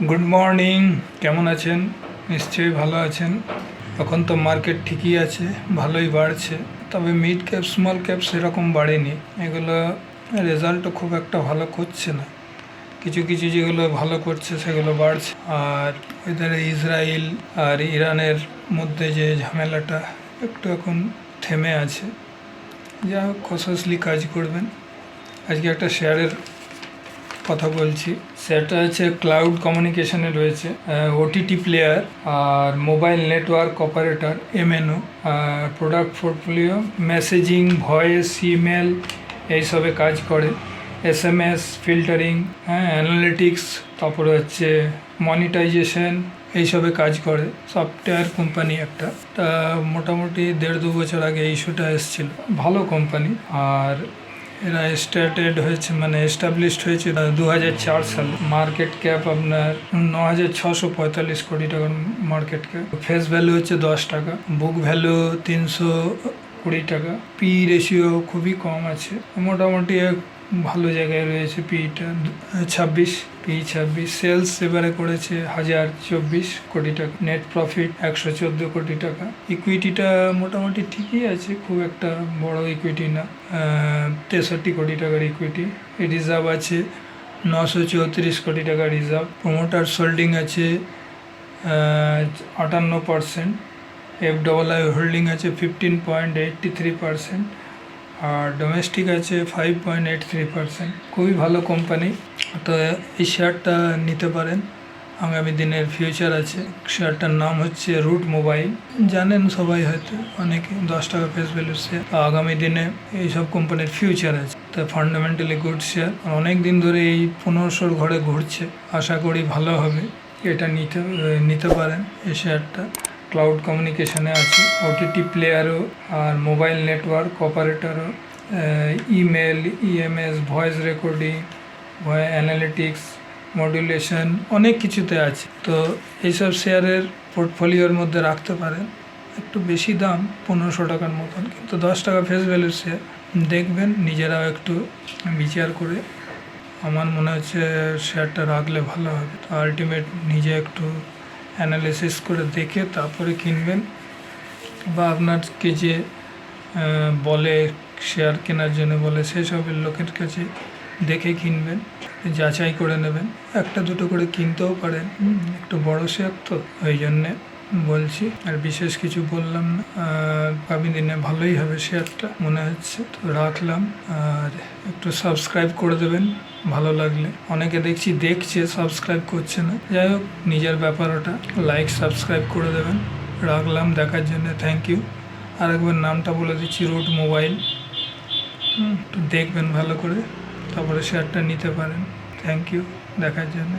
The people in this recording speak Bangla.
গুড মর্নিং, কেমন আছেন? নিশ্চয়ই ভালো আছেন। এখন তো মার্কেট ঠিকই আছে, ভালোই বাড়ছে, তবে মিড ক্যাপ স্মল ক্যাপ সেরকম বাড়েনি। এগুলো রেজাল্টও খুব একটা ভালো করছে না। কিছু কিছু যেগুলো ভালো করছে সেগুলো বাড়ছে। আর ওইধারে ইসরায়েল আর ইরানের মধ্যে যে ঝামেলাটা একটু এখন থেমে আছে। যা হোক, কশাসলি কাজ করবেন। আজকে একটা শেয়ারের কথা বলছি। সেটা হচ্ছে ক্লাউড কমিউনিকেশনে রয়েছে, ওটিটি প্লেয়ার আর mobile network operator MNO, product portfolio messaging, voice, email এইসবে কাজ করে। SMS ফিল্টারিং, অ্যানালিটিক্স, তারপরে হচ্ছে মনিটাইজেশন, এইসবে কাজ করে। সফটওয়্যার কোম্পানি একটা, তা মোটামুটি 1.5-2 বছর আগে এই ইস্যুটা এসেছিল। ভালো কোম্পানি। আর এরা স্টার্টেড হয়েছে, মানে এস্টাবলিশড হয়েছে 2004 সালে। মার্কেট ক্যাপ আপনার 9,645 কোটি টাকার মার্কেট ক্যাপ। ফেস ভ্যালু হচ্ছে 10 টাকা, বুক ভ্যালু 320 টাকা। পি রেশিও খুবই কম আছে, মোটামুটি ভালো জায়গায় রয়েছে। পিটা 26, P26। সেলস এবারে করেছে 1,024 কোটি টাকা। নেট প্রফিট 114 কোটি টাকা। ইকুইটিটা মোটামুটি ঠিকই আছে, খুব একটা বড় ইকুইটি না, 63 কোটি টাকার ইকুইটি। রিজার্ভ আছে 934 কোটি টাকা রিজার্ভ। প্রমোটার হোল্ডিং আছে 58%। FII হোল্ডিং আছে 15.83%। আর ডোমেস্টিক আছে 5.83%। খুবই ভালো কোম্পানি, তো এই শেয়ারটা নিতে পারেন। আগামী দিনের ফিউচার আছে। শেয়ারটার নাম হচ্ছে রুট মোবাইল, জানেন সবাই হয়তো, অনেকে। 10 টাকা ফেস ভ্যালু শেয়ার। আগামী দিনে এইসব কোম্পানির ফিউচার আছে, তো ফান্ডামেন্টালি গুড শেয়ার। অনেক দিন ধরে এই 1500 ঘরে ঘুরছে, আশা করি ভালো হবে। এটা নিতে পারেন এই শেয়ারটা। ক্লাউড কমিউনিকেশনে আছে, ওটিটি প্লেয়ারও আর মোবাইল নেটওয়ার্ক অপারেটরও, email, EMS, voice recording, analytics, modulation, অনেক কিছুতে আছে। তো এইসব শেয়ারের পোর্টফোলিওর মধ্যে রাখতে পারেন। একটু বেশি দাম, 1500 টাকার মতন, কিন্তু 10 টাকা ফেস ভ্যালু শেয়ার। দেখবেন নিজেরাও একটু বিচার করে। আমার মনে হচ্ছে শেয়ারটা রাখলে ভালো হবে। তো আলটিমেট নিজে একটু অ্যানালিসিস করে দেখে তারপরে কিনবেন, বা আপনাকে যে বলে শেয়ার কেনার জন্য বলে সেসবের লোকের কাছে দেখে কিনবেন, যাচাই করে নেবেন। একটা দুটো করে কিনতেও পারেন, একটু বড় শেয়ার তো, ওই জন্যে বলছি। আর বিশেষ কিছু বললাম না। আগামী দিনে ভালোই হবে শেয়ারটা মনে হচ্ছে, তো রাখলাম। আর একটু সাবস্ক্রাইব করে দেবেন ভালো লাগলে। অনেকে দেখছে সাবস্ক্রাইব করছে না, যাই হোক, নিজের ব্যাপার ওটা। লাইক সাবস্ক্রাইব করে দেবেন। রাখলাম, দেখার জন্য থ্যাংক ইউ। আর একবার নামটা বলে দিচ্ছি, রুট মোবাইল। একটু দেখবেন ভালো করে, তারপরে শেয়ারটা নিতে পারেন। থ্যাংক ইউ দেখার জন্য।